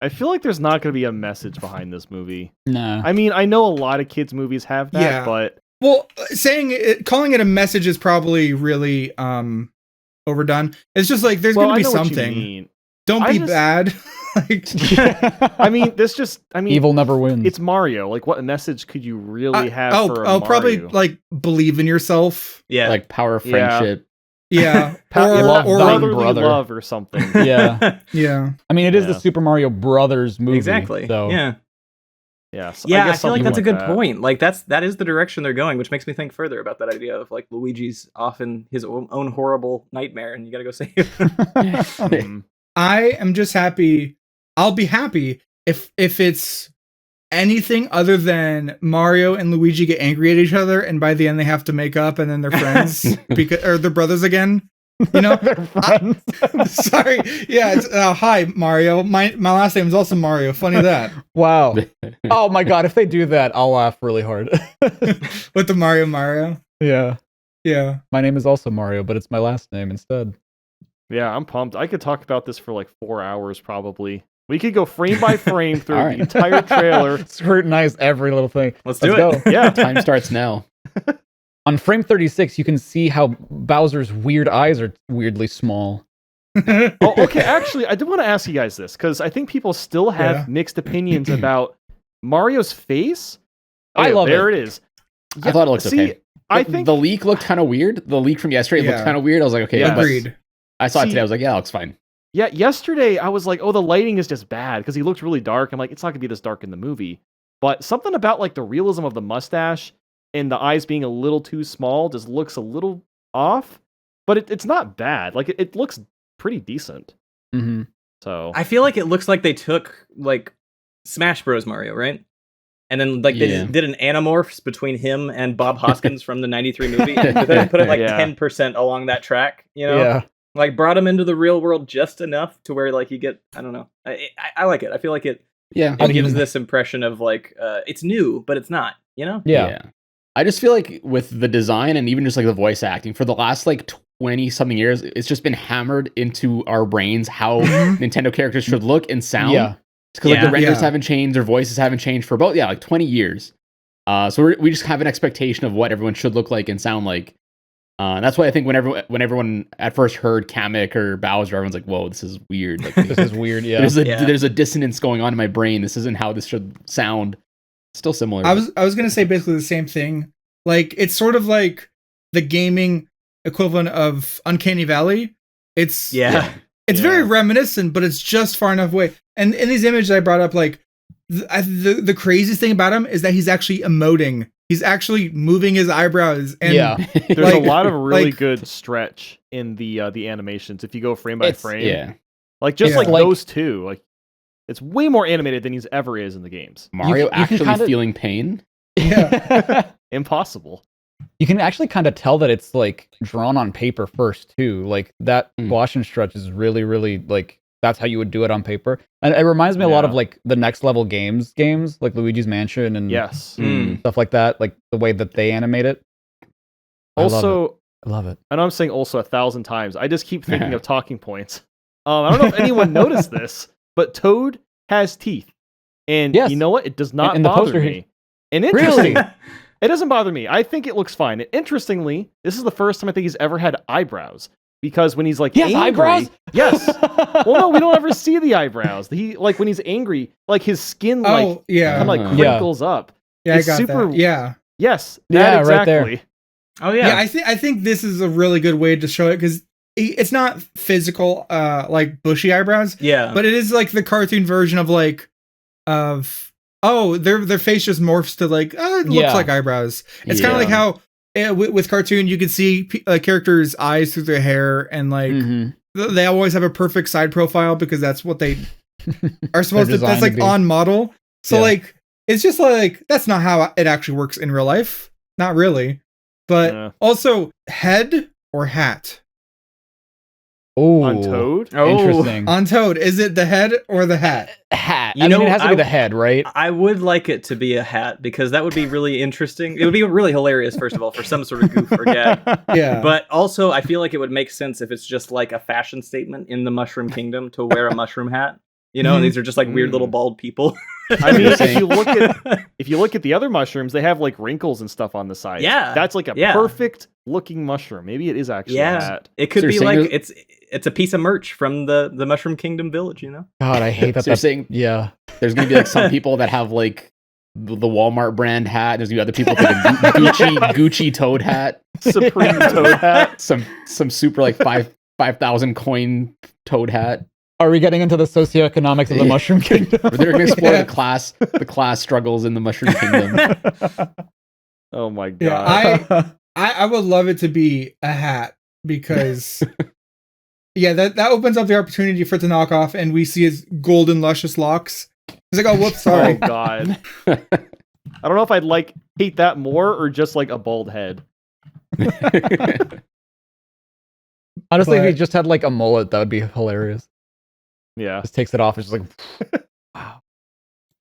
I feel like there's not going to be a message behind this movie. No. I mean, I know a lot of kids' movies have that, but... Well, calling it a message is probably really overdone. It's just like, there's going to be something. Don't be bad. Like, I mean, evil never wins. It's Mario. Like, what message could you really have for a Mario? Probably, like, believe in yourself. Yeah. Like power of friendship. Yeah. or brother love or something. Yeah. Yeah. I mean, it is the Super Mario Brothers movie. Exactly. So. Yeah. Yeah. So I feel like that's a good point. Like that is the direction they're going, which makes me think further about that idea of like Luigi's off in his own horrible nightmare and you got to go save him. I am just happy. I'll be happy if it's anything other than Mario and Luigi get angry at each other, and by the end they have to make up, and then they're friends or they're brothers again. You know, they're friends. Sorry, yeah. It's hi Mario. My last name is also Mario. Funny that. Wow. Oh my god, if they do that, I'll laugh really hard. With the Mario. Yeah. Yeah. My name is also Mario, but it's my last name instead. Yeah, I'm pumped. I could talk about this for like 4 hours probably. We could go frame by frame through the entire trailer. Scrutinize every little thing. Let's do it. Go. Yeah. Time starts now. On frame 36, you can see how Bowser's weird eyes are weirdly small. Okay. Actually, I did want to ask you guys this, because I think people still have mixed opinions about Mario's face. I love it. There it is. Yeah, I thought it looked okay. I think the leak looked kind of weird. The leak from yesterday looked kind of weird. I was like, okay. Agreed. I saw it today. I was like, yeah, it looks fine. Yeah, yesterday I was like, oh, the lighting is just bad because he looked really dark. I'm like, it's not going to be this dark in the movie. But something about like the realism of the mustache and the eyes being a little too small just looks a little off. But it's not bad. Like it looks pretty decent. Mm-hmm. So I feel like it looks like they took like Smash Bros. Mario, right? and then like they did an Animorphs between him and Bob Hoskins from the '93 movie, and then put it like 10% along that track, you know? Yeah. Like brought him into the real world just enough to where like you get, I don't know, I like it. I feel like it gives this impression of like it's new, but it's not, you know? Yeah. I just feel like with the design and even just like the voice acting for the last like 20 something years, it's just been hammered into our brains how Nintendo characters should look and sound. Yeah. Because like the renders haven't changed, their voices haven't changed for about like 20 years. So we just have an expectation of what everyone should look like and sound like. That's why I think when everyone at first heard Kamek or Bowser, everyone's like, "Whoa, this is weird! Like, this is weird." Yeah, there's a dissonance going on in my brain. This isn't how this should sound. Still similar. I was gonna say basically the same thing. Like it's sort of like the gaming equivalent of Uncanny Valley. It's very reminiscent, but it's just far enough away. And in these images I brought up, like the craziest thing about him is that he's actually emoting. He's actually moving his eyebrows. And there's a lot of really good stretch in the animations. If you go frame by frame, like those two, like it's way more animated than he's ever is in the games. Mario actually feeling pain. Yeah, impossible. You can actually kind of tell that it's like drawn on paper first too. Like that wash and stretch is really, really like that's how you would do it on paper. And it reminds me a lot of like the next level games like Luigi's Mansion and stuff like that. Like the way that they animate it. Also, I love it. I know I'm saying also 1,000 times. I just keep thinking of talking points. I don't know if anyone noticed this, but Toad has teeth. And you know what? It does not bother me. And interesting. It doesn't bother me. I think it looks fine. And interestingly, this is the first time I think he's ever had eyebrows. Because when he's like angry, eyebrows? Yes. Well, no, we don't ever see the eyebrows. He like when he's angry, like his skin kind of like crinkles up. Yeah, it's I got that. Yeah. Yes. Exactly. Right there. Oh yeah. Yeah, I think this is a really good way to show it because it's not physical, like bushy eyebrows. Yeah. But it is like the cartoon version of like their face just morphs to like it looks like eyebrows. It's kind of like how with cartoon you can see characters' eyes through their hair and like they always have a perfect side profile because that's what they are supposed to. That's like on model. So like it's just like that's not how it actually works in real life. Not really. But also head or hat. Oh, on Toad? Interesting. On Toad, is it the head or the hat? Hat. I mean, it has to be the head, right? I would like it to be a hat because that would be really interesting. It would be really hilarious, first of all, for some sort of goof or gag. Yeah. But also, I feel like it would make sense if it's just like a fashion statement in the Mushroom Kingdom to wear a mushroom hat. You know, and these are just like weird little bald people. I mean, if you look at the other mushrooms, they have like wrinkles and stuff on the side. Yeah, that's like a perfect looking mushroom. Maybe it is actually a hat. It could be like it's a piece of merch from the Mushroom Kingdom village. You know. God, I hate that. So you're saying there's gonna be like some people that have like the Walmart brand hat. There's gonna be other people with like a Gucci Toad hat, Supreme Toad hat, some super like 5,000 coin Toad hat. Are we getting into the socioeconomics of the Mushroom Kingdom? They're going to explore the class struggles in the Mushroom Kingdom. Oh my god! Yeah, I would love it to be a hat because that opens up the opportunity for it to knock off, and we see his golden luscious locks. It's like, oh, whoops, sorry. Oh god! I don't know if I'd hate that more or just like a bald head. Honestly, if he just had like a mullet, that would be hilarious. Yeah. Just takes it off. It's just like, wow.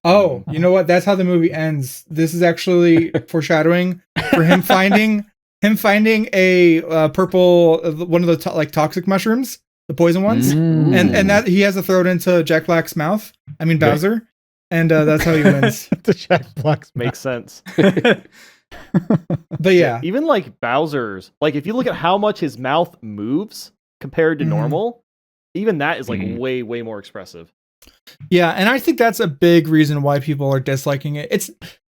Oh, you know what? That's how the movie ends. This is actually foreshadowing for him finding a purple one of the toxic mushrooms, the poison ones, and that he has to throw it into Jack Black's mouth. I mean Bowser, and that's how he wins. The Jack Black's makes sense. But yeah, even like Bowser's, like if you look at how much his mouth moves compared to normal. Even that is like way more expressive. Yeah, and I think that's a big reason why people are disliking it. It's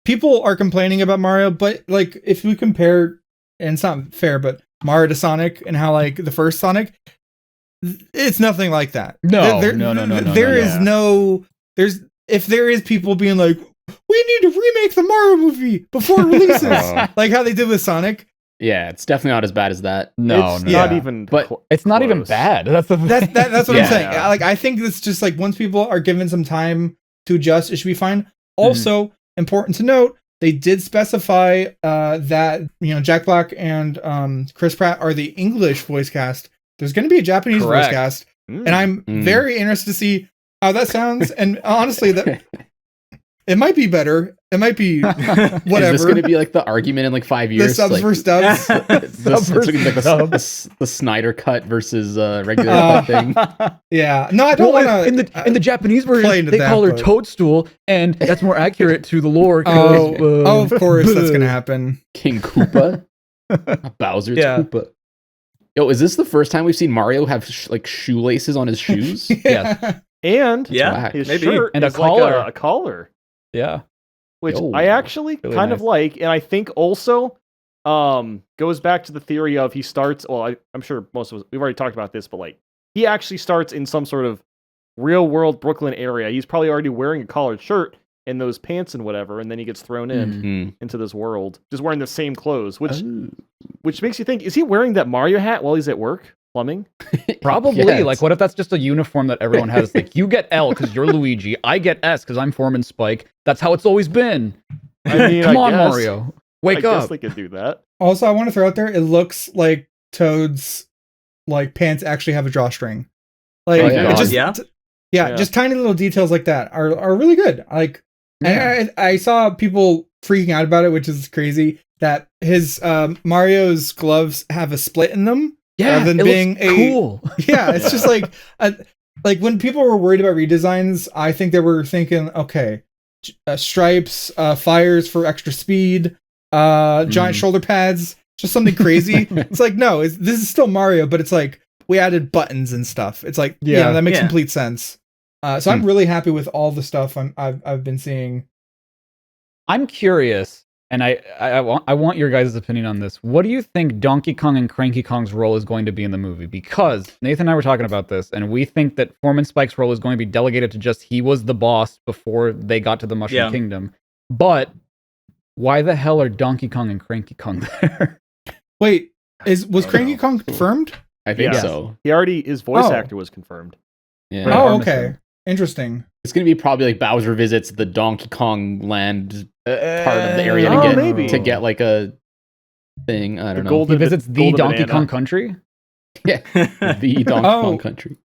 people are complaining about Mario, but like if we compare, and it's not fair, but Mario to Sonic and how like the first Sonic, it's nothing like that. No. If there is people being like, we need to remake the Mario movie before it releases, like how they did with Sonic. Yeah, it's definitely not as bad as that. No, it's not even. But it's not even bad. That's the thing. That's what I'm saying. Like I think it's just like once people are given some time to adjust, it should be fine. Also, important to note, they did specify that Jack Black and Chris Pratt are the English voice cast. There's going to be a Japanese voice cast, and I'm very interested to see how that sounds. And honestly, that it might be better. It might be whatever. Is this going to be like the argument in like 5 years? The subs versus dubs. The Snyder cut versus regular cut thing. Yeah. No, I don't want to. In the Japanese version, they call her Toadstool, and that's more accurate to the lore. Of course, that's going to happen. King Koopa, Bowser's Koopa. Yo, is this the first time we've seen Mario have shoelaces on his shoes? Yes. And his shirt and is a collar. Yeah. Which I actually really kind of like, and I think also goes back to the theory of he starts. Well, I'm sure most of us we've already talked about this, but like he actually starts in some sort of real world Brooklyn area. He's probably already wearing a collared shirt and those pants and whatever, and then he gets thrown into this world, just wearing the same clothes, which makes you think: is he wearing that Mario hat while he's at work plumbing? Probably. Yes. Like, what if that's just a uniform that everyone has? Like, you get L because you're Luigi. I get S because I'm Foreman Spike. That's how it's always been. I mean, come on, Mario, wake up. I guess they could do that. Also, I want to throw out there: it looks like Toad's pants actually have a drawstring. Just tiny little details like that are really good. And I saw people freaking out about it, which is crazy. That his Mario's gloves have a split in them. Yeah, rather than being cool. Yeah, it's just like when people were worried about redesigns, I think they were thinking, okay, stripes, fires for extra speed, giant shoulder pads, just something crazy. It's like, no, this is still Mario, but it's like we added buttons and stuff. It's like, that makes complete sense. So I'm really happy with all the stuff I've been seeing. I'm curious, and I want your guys' opinion on this. What do you think Donkey Kong and Cranky Kong's role is going to be in the movie? Because Nathan and I were talking about this, and we think that Foreman Spike's role is going to be delegated to just he was the boss before they got to the Mushroom Kingdom. But why the hell are Donkey Kong and Cranky Kong there? Wait, was Cranky Kong confirmed? I think so. His voice actor was confirmed. Yeah. Oh, okay. Interesting. It's going to be probably like Bowser visits the Donkey Kong land part of the area to get like a thing. I don't know. He visits the Donkey Kong country? Yeah, the Donkey Kong country.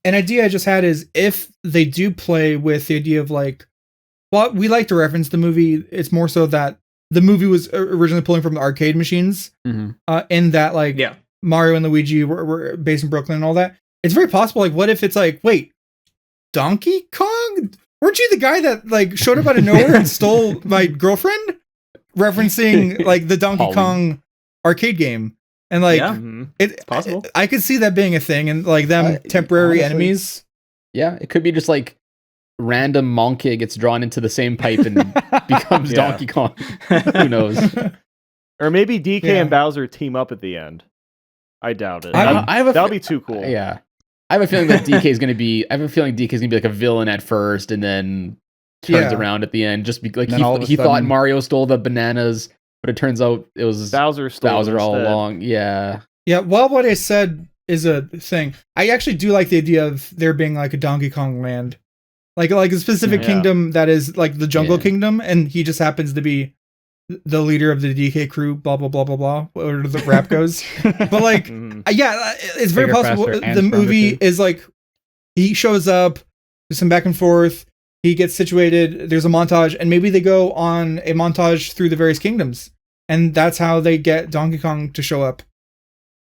An idea I just had is if they do play with the idea of we like to reference the movie, it's more so that the movie was originally pulling from the arcade machines in that Mario and Luigi were based in Brooklyn and all that. It's very possible, what if it's wait, Donkey Kong? Weren't you the guy that showed up out of nowhere and stole my girlfriend? Referencing the Donkey Kong arcade game. And it's possible. I could see that being a thing and them temporary enemies. Yeah, it could be just random monkey gets drawn into the same pipe and becomes Donkey Kong. Who knows? Or maybe DK and Bowser team up at the end. I doubt it. That'll be too cool. Yeah. I have a feeling that DK is going to be like a villain at first and then turns around at the end. Just he thought Mario stole the bananas, but it turns out it was Bowser all along. Yeah. Yeah. Well, what I said is a thing. I actually do like the idea of there being a Donkey Kong land, like a specific kingdom that is the Jungle Kingdom, and he just happens to be the leader of the DK crew, blah blah blah blah blah, whatever the rap goes. But it's very possible the movie is he shows up, there's some back and forth, he gets situated, there's a montage, and maybe they go on a montage through the various kingdoms, and that's how they get Donkey Kong to show up.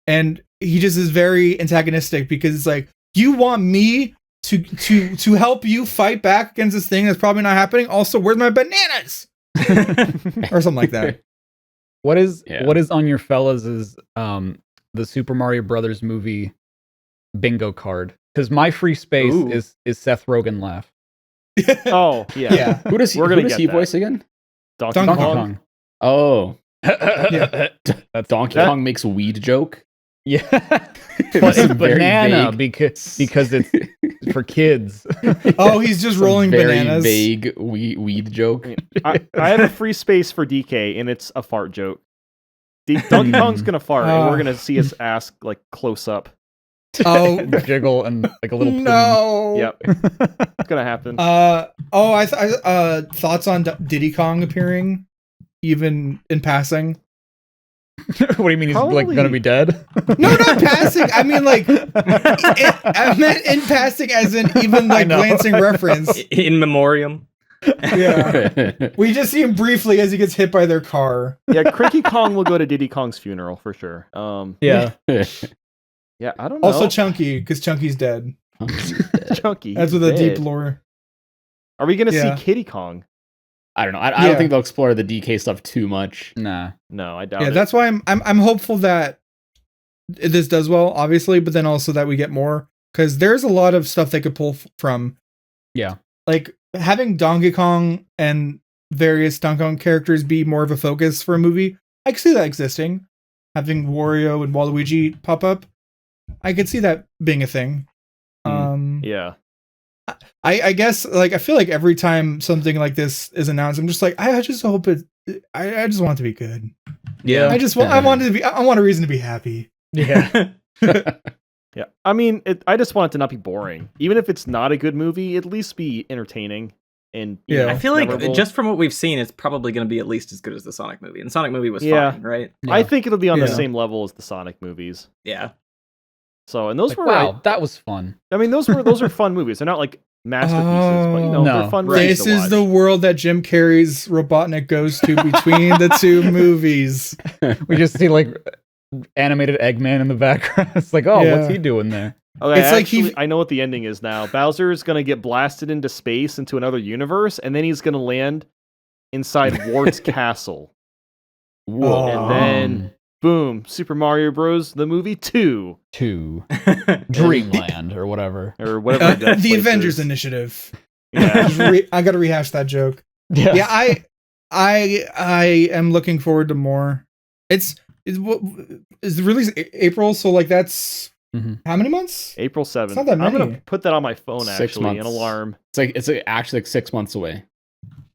And he just is very antagonistic because it's you want me to help you fight back against this thing that's probably not happening. Also, where's my bananas? Or something like that. What is on your fellas' the Super Mario Brothers movie bingo card? Because my free space is Seth Rogen laugh. Oh yeah. Who does he voice again? Donkey Kong. Oh, that's Donkey Kong makes weed joke. Yeah, but it's banana because it's for kids. Oh, he's just rolling bananas. Very vague weed joke. I have a free space for DK, and it's a fart joke. Donkey Kong's gonna fart, and we're gonna see his ass close up. Oh, jiggle and like a little plume. no. Yep, it's gonna happen. Thoughts on Diddy Kong appearing, even in passing? What do you mean? He's like gonna be dead? No, not passing. I mean, like, I meant in passing, as in even like glancing reference. In memoriam. Yeah. We just see him briefly as he gets hit by their car. Yeah, Cranky Kong will go to Diddy Kong's funeral for sure. Yeah. Yeah, I don't know. Also Chunky, because Chunky's dead. Chunky. That's with a deep lore. Are we gonna see Kitty Kong? I don't know. I don't think they'll explore the DK stuff too much. Nah. No, I doubt it. Yeah, that's why I'm hopeful that this does well, obviously, but then also that we get more, because there's a lot of stuff they could pull from. Yeah. Like having Donkey Kong and various Donkey Kong characters be more of a focus for a movie. I could see that existing. Having Wario and Waluigi pop up, I could see that being a thing. Yeah. I guess, like, I feel like every time something like this is announced, I'm just like, I just hope it. I just want it to be good. Yeah. I want it to be. I want a reason to be happy. Yeah. Yeah. I mean, I just want it to not be boring. Even if it's not a good movie, at least be entertaining. And you know, I feel memorable. like just from what we've seen, it's probably going to be at least as good as the Sonic movie. And the Sonic movie was fine, right? Yeah. I think it'll be on the same level as the Sonic movies. Yeah. So, and those were that was fun. I mean, those are fun movies. They're not like masterpieces, but you know, they're fun movies. This is the world that Jim Carrey's Robotnik goes to between the two movies. We just see like animated Eggman in the background. It's like, oh, what's he doing there? Okay, it's actually, I know what the ending is now. Bowser's gonna get blasted into space into another universe, and then he's gonna land inside Wart's castle. Whoa. And then boom, Super Mario Bros. The movie 2. Dreamland or whatever. Or whatever. The Avengers Initiative. Yeah. I gotta rehash that joke. Yeah. I am looking forward to more. It's the release April, so like that's how many months? April 7th. It's not that many. I'm gonna put that on my phone 6 actually, months. an alarm. It's actually like 6 months away.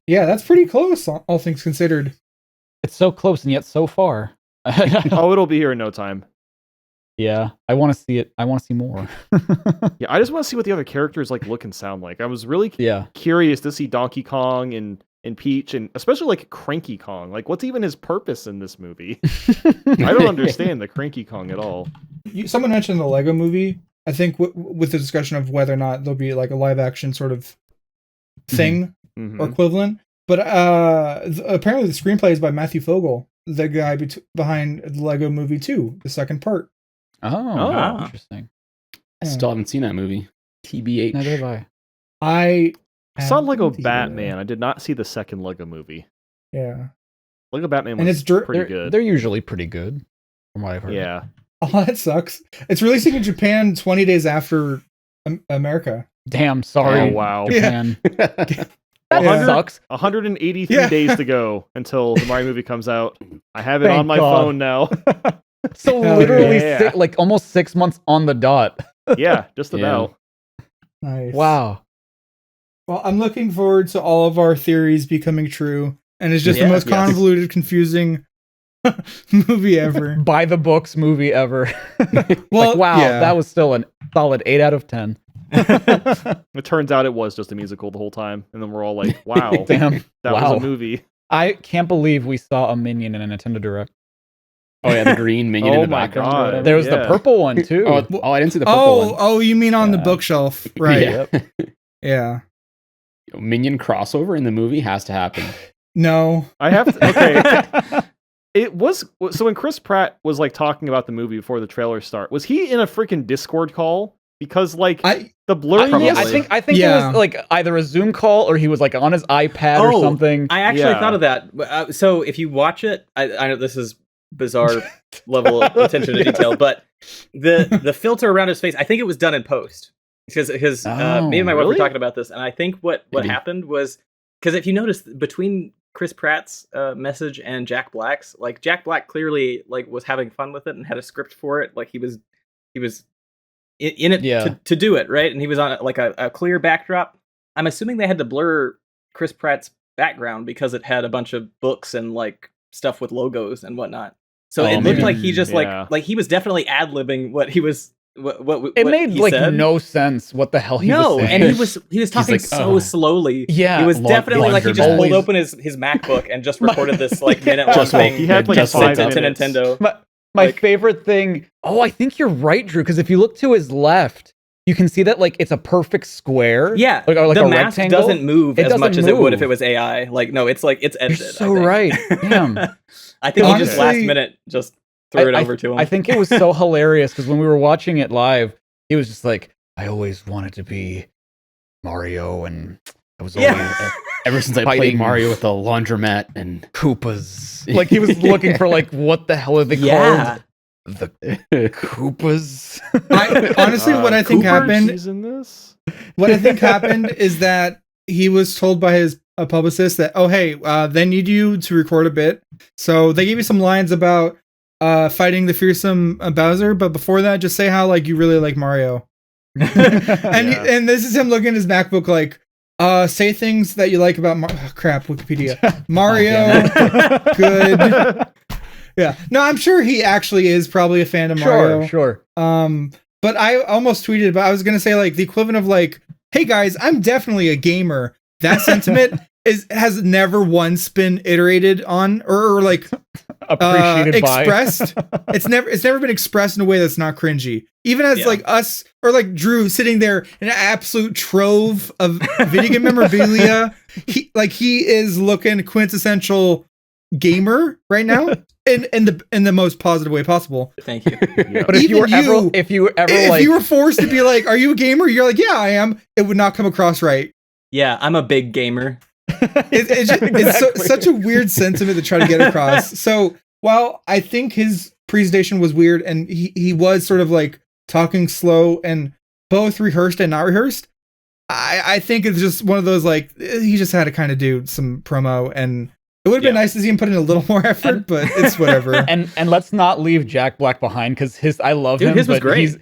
Yeah, that's pretty close, all things considered. It's so close and yet so far. Oh, it'll be here in no time. Yeah, I want to see it. I want to see more. Yeah, I just want to see what the other characters like look and sound like. I was really curious to see Donkey Kong and Peach, and especially like Cranky Kong. Like, what's even his purpose in this movie? I don't understand the Cranky Kong at all. Someone mentioned the Lego movie. I think with the discussion of whether or not there'll be like a live action sort of thing or equivalent. But apparently the screenplay is by Matthew Fogel, the guy behind the Lego Movie 2, the second part. Oh, interesting. I still haven't seen that movie. TBH. Neither have I. I saw Lego Batman. I did not see the second Lego movie. Yeah. Lego Batman was pretty good. They're usually pretty good, from what I've heard. Yeah. Oh, that sucks. It's releasing in Japan 20 days after America. Damn, sorry. Oh, wow. Japan. That sucks. 183 days to go until the Mario movie comes out. I have it on my phone now. So literally like almost 6 months on the dot. Yeah, just about. Nice. Wow. Well, I'm looking forward to all of our theories becoming true. And it's just the most convoluted, confusing movie ever. By the books movie ever. Well, like, wow, that was still a solid 8 out of 10. It turns out it was just a musical the whole time. And then we're all like, wow, damn, that was a movie. I can't believe we saw a Minion in a Nintendo Direct. Oh yeah, the green Minion in the background. God. There was the purple one too. Oh, I didn't see the purple one. Oh, you mean on the bookshelf, right? Yeah. Minion crossover in the movie has to happen. No. I have to. Okay. It was so when Chris Pratt was like talking about the movie before the trailer start. Was he in a freaking Discord call? Because like the blurriness. I think it was like either a Zoom call or he was like on his iPad or something. I actually thought of that. So if you watch it, I know this is bizarre level of attention to detail, but the filter around his face, I think it was done in post. Because me and my wife were talking about this, and I think what happened was, because if you notice between Chris Pratt's message and Jack Black's, like Jack Black clearly like was having fun with it and had a script for it, like he was in it to do it, right? And he was on like a clear backdrop. I'm assuming they had to blur Chris Pratt's background because it had a bunch of books and like stuff with logos and whatnot. So it looked like he just like he was definitely ad-libbing what he was It made he like said? no sense what the hell he was saying. And he was talking like, so slowly. Yeah, he was definitely like he just always. pulled open his MacBook and just recorded this like minute-long thing. He had like just 5 sent it to minutes. Nintendo. My favorite thing. Oh, I think you're right, Drew. Because if you look to his left, you can see that like it's a perfect square. Yeah, or like the a mask rectangle. doesn't move It as much doesn't as it would move. if it was AI. Like no, it's edited. You're so I think. right. Damn. I think he just Honestly, last minute just threw it over to him. I think it was so hilarious because when we were watching it live, he was just like, "I always wanted to be Mario, and I was always ever since I played Mario with the laundromat and Koopas." Like he was looking for like, what the hell are they called? The Koopas. Honestly, what I think happened. In this? What I think happened is that he was told by his publicist that, oh hey, they need you to record a bit. So they gave you some lines about fighting the fearsome Bowser, but before that, just say how like you really like Mario. And this is him looking at his MacBook like, say things that you like about crap, Wikipedia. Mario, good. Yeah. No, I'm sure he actually is probably a fan of Mario. Sure. But I almost tweeted, but I was gonna say like the equivalent of like, hey guys, I'm definitely a gamer. That sentiment has never once been iterated on or like appreciated expressed. It's never been expressed in a way that's not cringy. Even as like us or like Drew sitting there in an absolute trove of video game memorabilia. He is looking quintessential gamer right now in the most positive way possible. Thank you. But if you were forced to be like, are you a gamer? You're like, yeah, I am. It would not come across right. Yeah, I'm a big gamer. It's such a weird sentiment to try to get across. So while I think his presentation was weird and he was sort of like talking slow and both rehearsed and not rehearsed, I think it's just one of those like he just had to kind of do some promo, and it would have been nice to see him put in a little more effort, but it's whatever. And let's not leave Jack Black behind because I love him. His was great.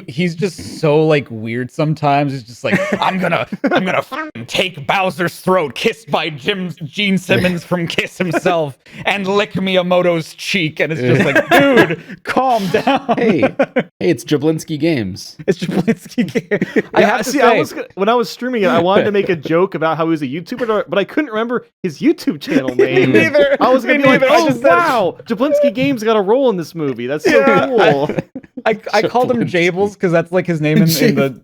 He's just so like weird sometimes. It's just like I'm gonna take Bowser's throat, kissed by Gene Simmons from Kiss himself, and lick Miyamoto's cheek, and it's just like, dude, calm down. Hey, it's Jablinski Games. It's Jablinski Games. I have to say, when I was streaming it, I wanted to make a joke about how he was a YouTuber, but I couldn't remember his YouTube channel name. Me neither. I was gonna be like, oh wow, Jablinski Games got a role in this movie. That's so cool. I called him Jables because that's like his name in the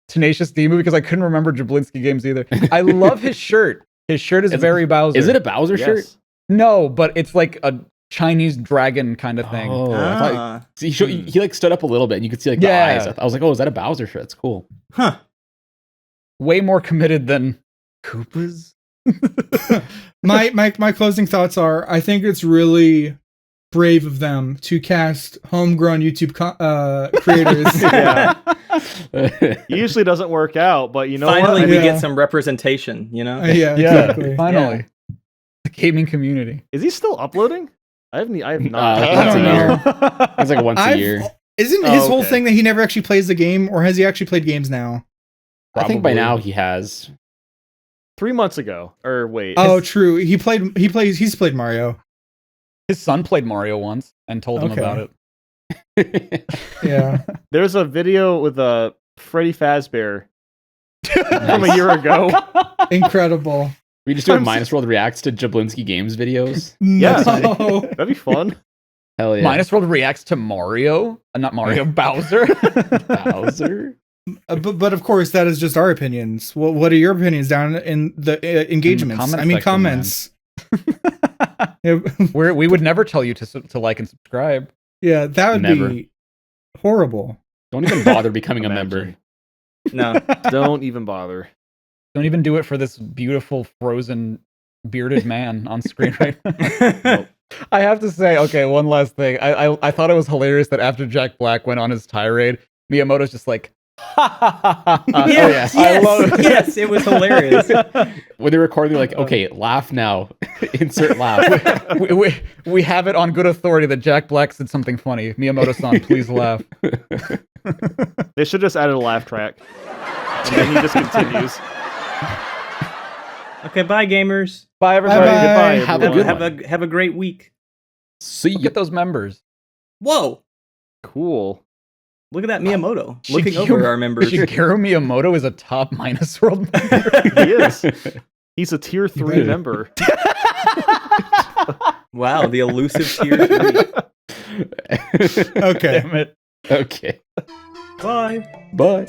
Tenacious D movie because I couldn't remember Jablinski Games either. I love his shirt. His shirt is very Bowser. Is it a Bowser shirt? No, but it's like a Chinese dragon kind of thing. Oh, he like stood up a little bit and you could see like the eyes. I was like, oh, is that a Bowser shirt? That's cool. Huh. Way more committed than Koopas. My closing thoughts are, I think it's really brave of them to cast homegrown YouTube creators. Usually doesn't work out, but you know finally what? we get some representation, you know? Exactly. Finally. The gaming community. Is he still uploading? I have not. I don't know. It's like once a year. Isn't his whole thing that he never actually plays the game, or has he actually played games now? I think by now he has. 3 months ago, or wait. Oh, true. He's played Mario. His son played Mario once and told him about it. Yeah. There's a video with Freddy Fazbear from a year ago. Incredible. We just do a MinusWorld reacts to Jablinski Games videos. Yeah, No. that'd be fun. Hell yeah. MinusWorld reacts to Mario, not Mario, Bowser. Bowser. But of course, that is just our opinions. Well, what are your opinions down in the engagements? Comments. We would never tell you to like and subscribe. Yeah, that would be horrible. Don't even bother becoming a member. No, don't even bother. Don't even do it for this beautiful frozen bearded man on screen right now. Nope. I have to say, okay, one last thing. I thought it was hilarious that after Jack Black went on his tirade, Miyamoto's just like, yes, it was hilarious. When they recorded, they're like, okay, laugh now. Insert laugh. we have it on good authority that Jack Black said something funny. Miyamoto-san, please laugh. They should just added a laugh track. And then he just continues. Okay, bye gamers. Bye everybody. Bye. Goodbye. Have a great week. See you. Look at those members. Whoa. Cool. Look at that Miyamoto looking over our members. Shigeru Miyamoto is a top MinusWorld member. He is. He's a tier 3 member. Wow, the elusive tier 3. Okay. Damn it. Okay. Bye. Bye.